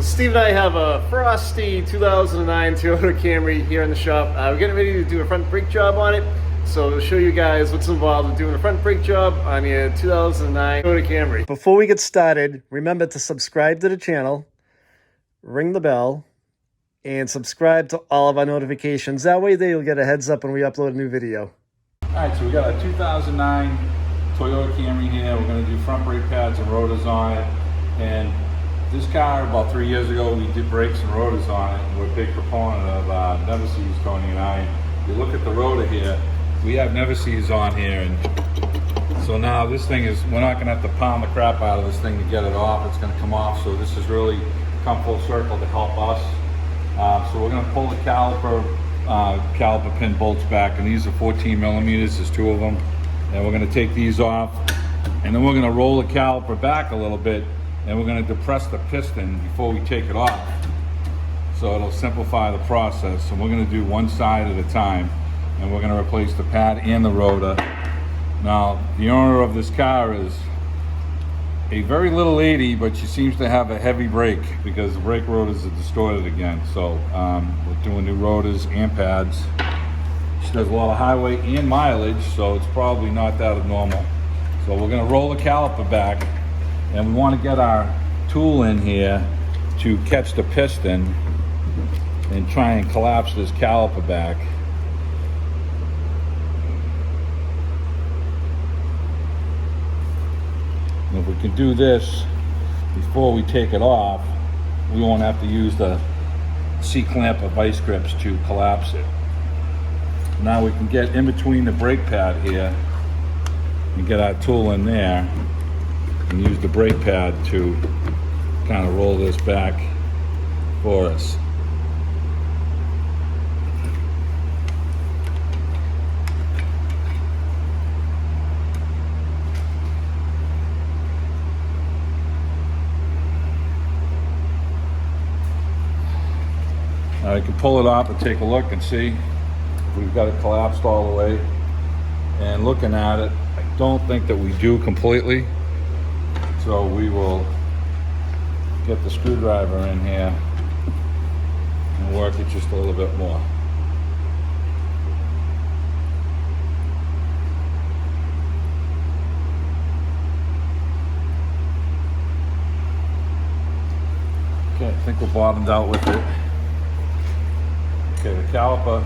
Steve and I have a frosty 2009 Toyota Camry here in the shop. We're getting ready to do a front brake job on it. So we'll show you guys what's involved in doing a front brake job on your 2009 Toyota Camry. Before we get started, remember to subscribe to the channel, ring the bell, and subscribe to all of our notifications. That way you'll get a heads up when we upload a new video. Alright, so we got a 2009 Toyota Camry here. We're going to do front brake pads and rotors on it. And this car, about 3 years ago, we did brakes and rotors on it. And we're a big proponent of never sees, Tony and I. You look at the rotor here, we have never sees on here. And so now this thing is, we're not going to have to pound the crap out of this thing to get it off. It's going to come off. So this has really come full circle to help us. So we're going to pull the caliper pin bolts back, and these are 14 millimeters. There's two of them. And we're going to take these off, and then we're going to roll the caliper back a little bit, and we're going to depress the piston before we take it off. So it'll simplify the process. And we're going to do one side at a time, and we're going to replace the pad and the rotor. Now, the owner of this car is a very little lady, but she seems to have a heavy brake because the brake rotors are distorted again. So we're doing new rotors and pads. She does a lot of highway and mileage, so it's probably not that abnormal. So we're going to roll the caliper back, and we want to get our tool in here to catch the piston and try and collapse this caliper back. And if we can do this before we take it off, we won't have to use the C-clamp or vice grips to collapse it. Now we can get in between the brake pad here and get our tool in there and use the brake pad to kind of roll this back for us. Now you can pull it off and take a look and see. We've got it collapsed all the way. And looking at it, I don't think that we do completely. So we will get the screwdriver in here and work it just a little bit more. Okay, I think we're bottomed out with it. Okay, the caliper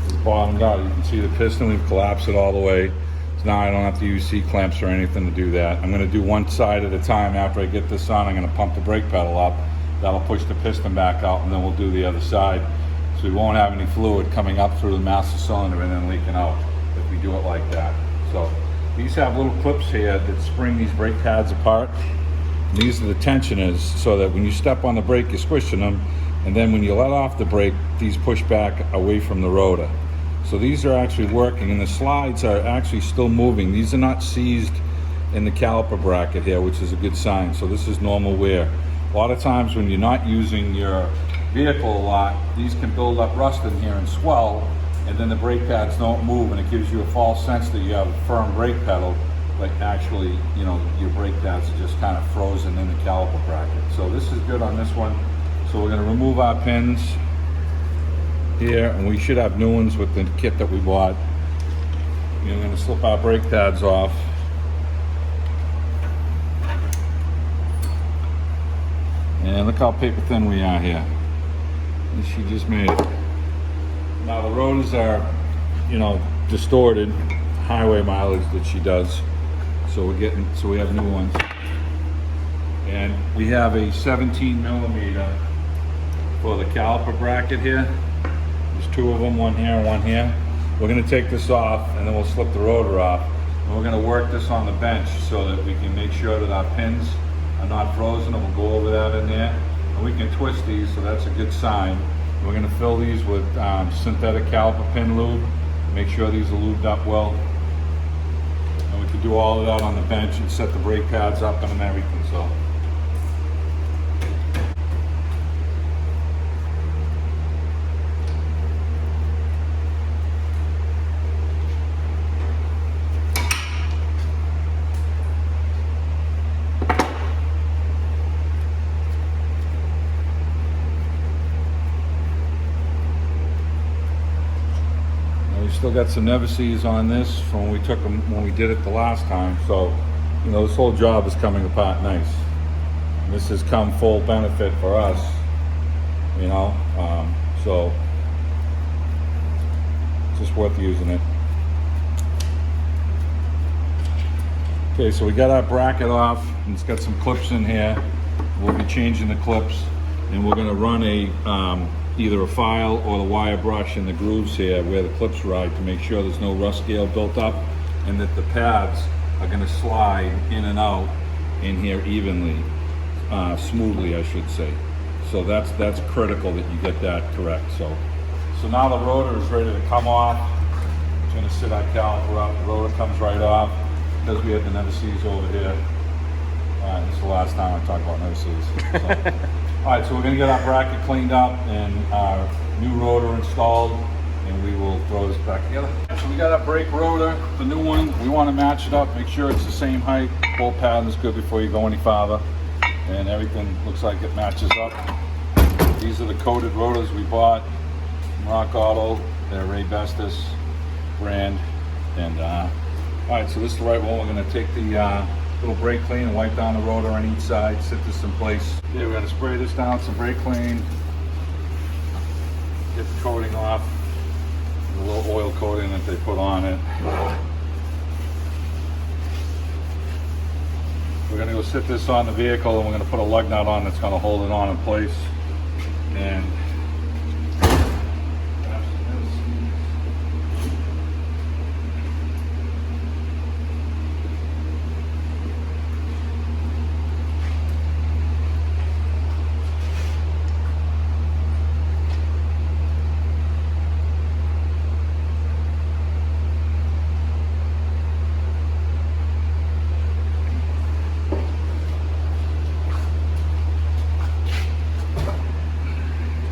is bottomed out. You can see the piston, we've collapsed it all the way. So now I don't have to use C-clamps or anything to do that. I'm gonna do one side at a time. After I get this on, I'm gonna pump the brake pedal up. That'll push the piston back out, and then we'll do the other side. So we won't have any fluid coming up through the master cylinder and then leaking out if we do it like that. So these have little clips here that spring these brake pads apart. And these are the tensioners, so that when you step on the brake, you're squishing them. And then when you let off the brake, these push back away from the rotor. So these are actually working, and the slides are actually still moving. These are not seized in the caliper bracket here, which is a good sign. So this is normal wear. A lot of times when you're not using your vehicle a lot, these can build up rust in here and swell, and then the brake pads don't move, and it gives you a false sense that you have a firm brake pedal, but actually, you know, your brake pads are just kind of frozen in the caliper bracket. So this is good on this one. So we're going to remove our pins here, and we should have new ones with the kit that we bought. And we're going to slip our brake pads off. And look how paper thin we are here. And she just made it. Now the rotors are, you know, distorted highway mileage that she does. So we have new ones. And we have a 17 millimeter for the caliper bracket here. There's two of them, one here and one here. We're going to take this off, and then we'll slip the rotor off. And we're going to work this on the bench so that we can make sure that our pins are not frozen, and we'll go over that in there. And we can twist these, so that's a good sign. We're going to fill these with synthetic caliper pin lube. Make sure these are lubed up well. And we can do all of that on the bench and set the brake pads up and everything. So. still got some never-sees on this from when we took them, when we did it the last time. So, you know, this whole job is coming apart nice. And this has come full benefit for us, you know, so it's just worth using it. Okay, so we got our bracket off, and it's got some clips in here. We'll be changing the clips, and we're gonna run a either a file or the wire brush in the grooves here where the clips ride to make sure there's no rust scale built up, and that the pads are gonna slide in and out in here evenly, smoothly, I should say. So that's critical that you get that correct. So now the rotor is ready to come off. It's gonna sit our caliper up. The rotor comes right off because we had the never-sees over here. This is the last time I talk about never-sees. So. All right, so we're gonna get our bracket cleaned up and our new rotor installed, and we will throw this back together. So we got our brake rotor, the new one. We wanna match it up, make sure it's the same height. Bolt pattern is good before you go any farther. And everything looks like it matches up. These are the coated rotors we bought from Rock Auto. They're Ray Bestis brand. And all right, so this is the right one. We're gonna take the little brake clean and wipe down the rotor on each side, sit this in place. Yeah, we're gonna spray this down with some brake clean, get the coating off, the little oil coating that they put on it. We're gonna go sit this on the vehicle, and we're gonna put a lug nut on that's gonna hold it on in place. And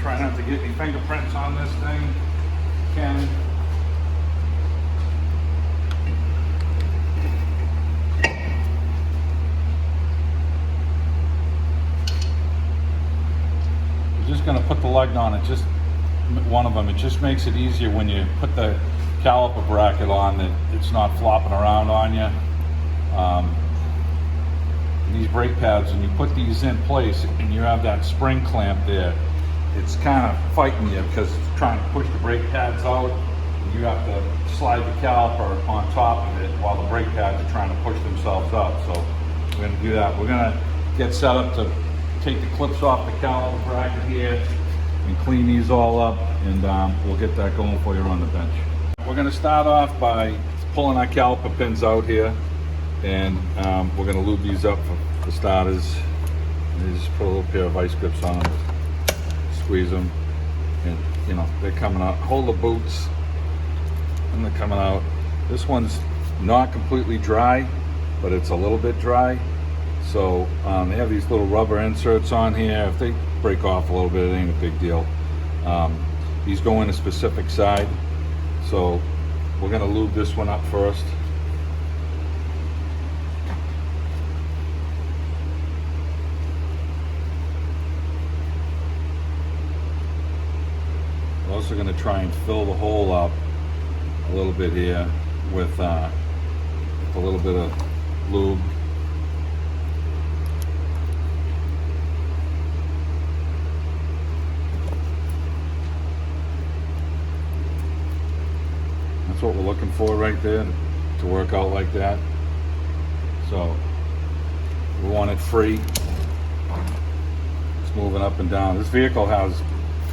try not to get any fingerprints on this thing, Ken. We're just going to put the lug on it, just one of them. It just makes it easier when you put the caliper bracket on, that it's not flopping around on you. These brake pads, when you put these in place and you have that spring clamp there, it's kind of fighting you because it's trying to push the brake pads out. And you have to slide the caliper on top of it while the brake pads are trying to push themselves up. So we're going to do that. We're going to get set up to take the clips off the caliper bracket here and clean these all up, and we'll get that going for you on the bench. We're going to start off by pulling our caliper pins out here, and we're going to lube these up for starters. And just put a little pair of vice grips on them. Squeeze them, and you know they're coming out. Hold the boots, and they're coming out. This one's not completely dry, but it's a little bit dry. So they have these little rubber inserts on here. If they break off a little bit, it ain't a big deal. These go in a specific side, so we're gonna lube this one up first. We're also going to try and fill the hole up a little bit here with a little bit of lube. That's what we're looking for right there, to work out like that. So we want it free. It's moving up and down. This vehicle has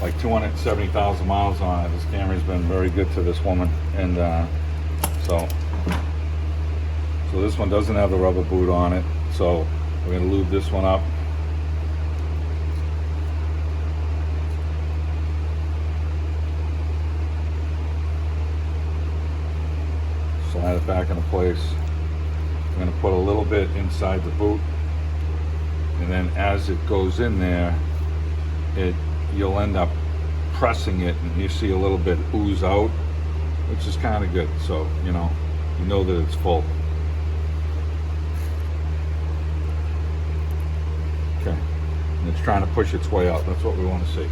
like 270,000 miles on it. This Camry's been very good to this woman, and so this one doesn't have the rubber boot on it, so we're going to lube this one up. Slide it back into place. We're going to put a little bit inside the boot, and then as it goes in there, you'll end up pressing it, and you see a little bit ooze out, which is kind of good. So you know that it's full. Okay, and it's trying to push its way out. That's what we want to see.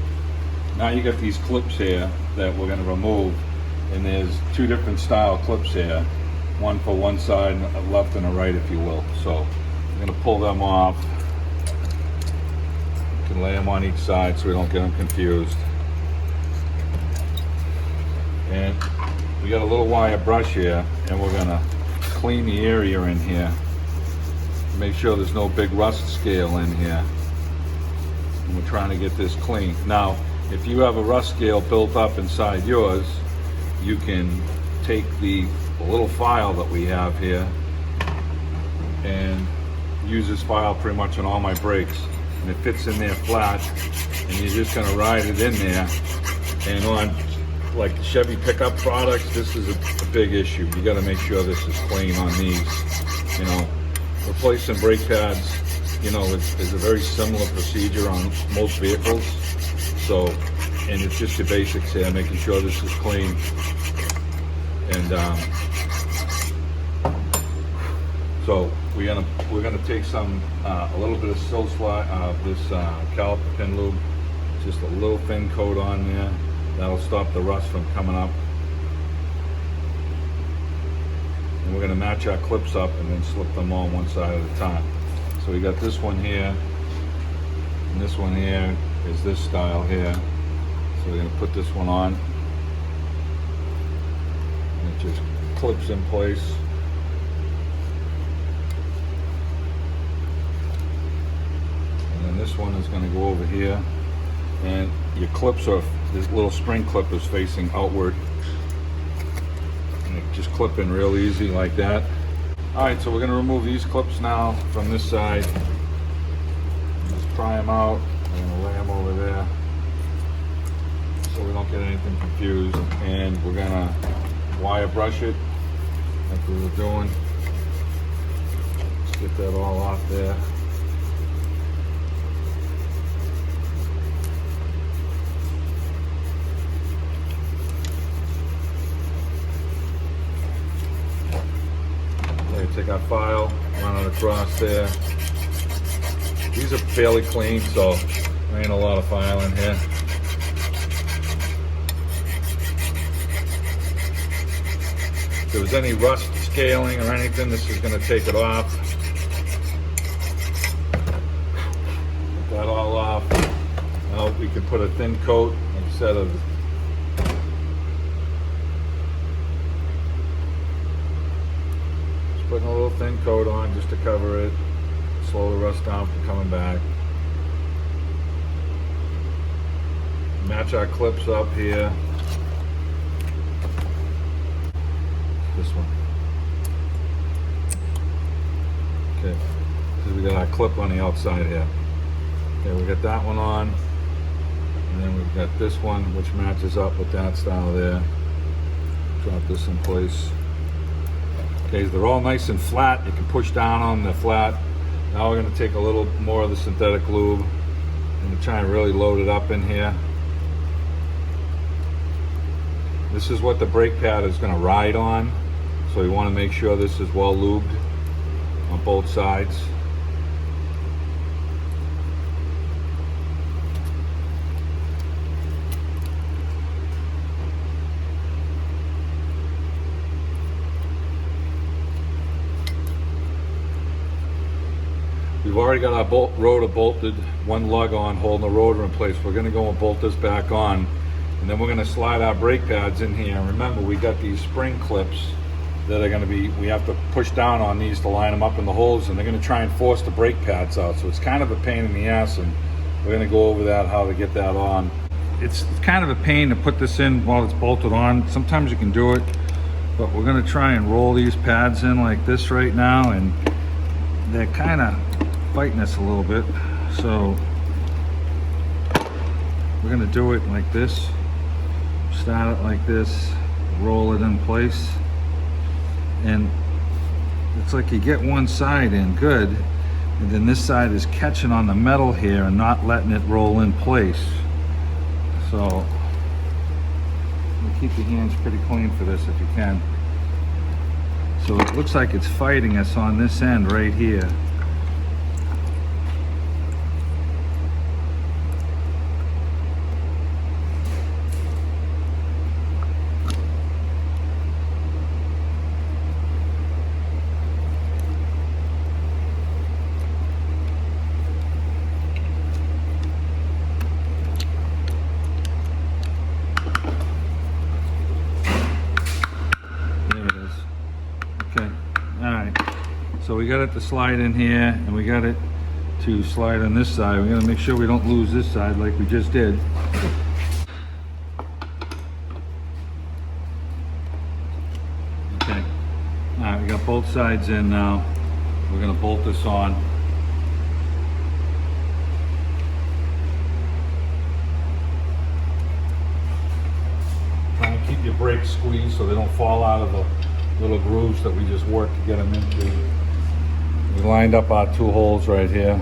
Now you got these clips here that we're going to remove, and there's two different style clips here, one for one side, a left and a right, if you will. So I'm going to pull them off. You can lay them on each side so we don't get them confused. And we got a little wire brush here, and we're going to clean the area in here. Make sure there's no big rust scale in here. And we're trying to get this clean. Now, if you have a rust scale built up inside yours, you can take the little file that we have here and use this file pretty much on all my brakes. And it fits in there flat, and you're just gonna ride it in there. And on like the Chevy pickup products, this is a big issue. You gotta make sure this is clean on these. You know, replacing brake pads, you know, is a very similar procedure on most vehicles. So, and it's just the basics here, making sure this is clean. And so we're gonna take some a little bit of sill slide, this caliper pin lube, just a little thin coat on there. That'll stop the rust from coming up. And we're gonna match our clips up and then slip them on one side at a time. So we got this one here, and this one here is this style here. So we're gonna put this one on. And it just clips in place. And then this one is gonna go over here. And your clips are, this little spring clip is facing outward. And it just clip in real easy like that. All right, so we're gonna remove these clips now from this side. Just pry them out. We're gonna lay them over there so we don't get anything confused. And we're gonna wire brush it like we were doing. Let's get that all off there. Take our file, run it across there. These are fairly clean, so there ain't a lot of file in here. If there's any rust scaling or anything, this is going to take it off. Get that all off. Now we can put a thin coat instead of putting a little thin coat on just to cover it, slow the rust down from coming back. Match our clips up here. This one. Okay, because we got our clip on the outside here. Okay, we got that one on, and then we've got this one which matches up with that style there. Drop this in place. Okay, they're all nice and flat. You can push down on the flat. Now we're going to take a little more of the synthetic lube and try and really load it up in here. This is what the brake pad is going to ride on, so you want to make sure this is well lubed on both sides. We've already got our rotor bolted, one lug on holding the rotor in place. We're going to go and bolt this back on, and then we're going to slide our brake pads in here. And remember, we got these spring clips that are going to be, we have to push down on these to line them up in the holes, and they're going to try and force the brake pads out. So it's kind of a pain in the ass, and we're going to go over that, how to get that on. It's kind of a pain to put this in while it's bolted on. Sometimes you can do it, but we're going to try and roll these pads in like this right now, and they're kind of fighting us a little bit, so we're going to do it like this. Start it like this, roll it in place, and it's like you get one side in good, and then this side is catching on the metal here and not letting it roll in place. So keep your hands pretty clean for this if you can. So it looks like it's fighting us on this end right here. So we got it to slide in here, and we got it to slide on this side. We gotta make sure we don't lose this side like we just did. Okay, all right, we got both sides in now. We're gonna bolt this on. Try and keep your brakes squeezed so they don't fall out of the little grooves that we just worked to get them into. We lined up our 2 holes right here.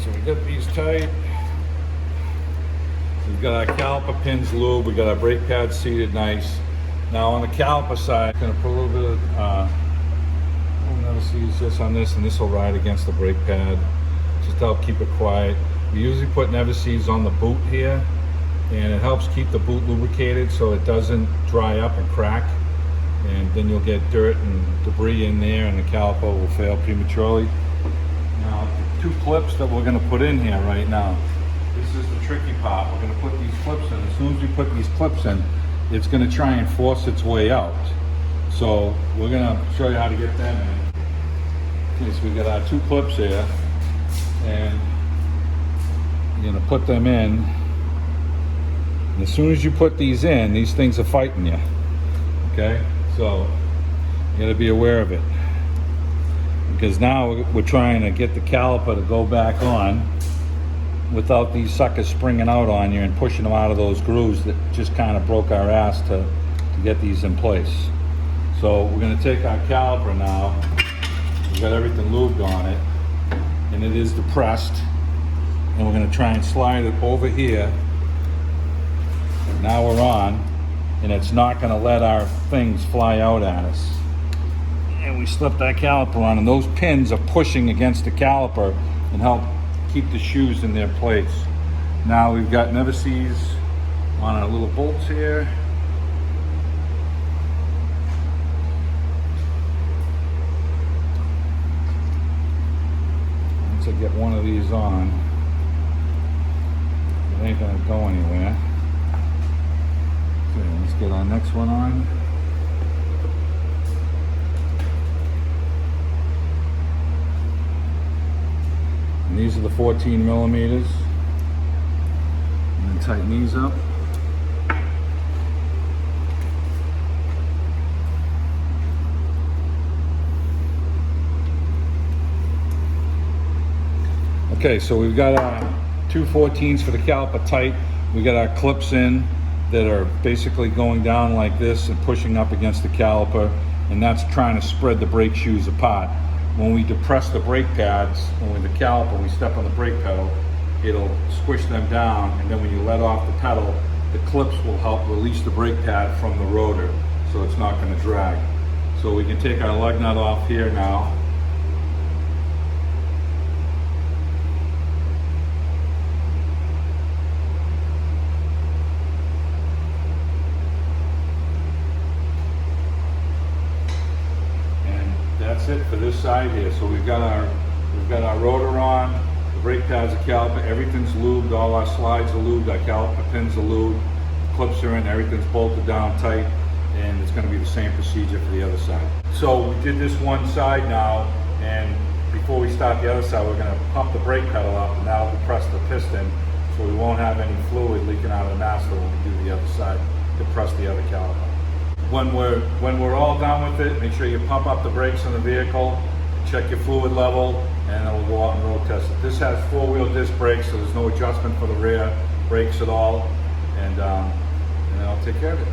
So we got these tight. We've got our caliper pins lubed. We got our brake pads seated nice. Now on the caliper side, I'm gonna put a little bit of never sees this on this, and this will ride against the brake pad just to help keep it quiet. We usually put never sees on the boot here, and it helps keep the boot lubricated so it doesn't dry up and crack, and then you'll get dirt and debris in there, and the caliper will fail prematurely. Now, 2 clips that we're going to put in here right now. This is the tricky part. We're going to put these clips in. As soon as we put these clips in, it's going to try and force its way out. So we're going to show you how to get them in. Okay, so we got our 2 clips here, and you're going to put them in. And as soon as you put these in, these things are fighting you. Okay, so you got to be aware of it. Because now we're trying to get the caliper to go back on without these suckers springing out on you and pushing them out of those grooves that just kind of broke our ass to get these in place. So we're going to take our caliper now. We've got everything lubed on it, and it is depressed. And we're going to try and slide it over here. Now we're on, and it's not going to let our things fly out at us. And we slip that caliper on, and those pins are pushing against the caliper and help keep the shoes in their place. Now we've got never sees on our little bolts here. Once I get one of these on, it ain't gonna go anywhere. Okay, let's get our next one on. And these are the 14 millimeters. And then tighten these up. Okay, so we've got our 2 14s for the caliper tight. We got our clips in that are basically going down like this and pushing up against the caliper, and that's trying to spread the brake shoes apart. When we depress the brake pads, and with the caliper, we step on the brake pedal, it'll squish them down, and then when you let off the pedal, the clips will help release the brake pad from the rotor, so it's not going to drag. So we can take our lug nut off here now. That's it for this side here. So we've got our rotor on, the brake pads, the caliper, everything's lubed, all our slides are lubed, our caliper pins are lubed, clips are in, everything's bolted down tight, and it's going to be the same procedure for the other side. So we did this one side now, and before we start the other side, we're going to pump the brake pedal up, and that'll depress the piston, so we won't have any fluid leaking out of the master when we do the other side, depress the other caliper. When we're all done with it, make sure you pump up the brakes on the vehicle, check your fluid level, and then we'll go out and road test it. This has 4-wheel disc brakes, so there's no adjustment for the rear brakes at all, and I'll take care of it.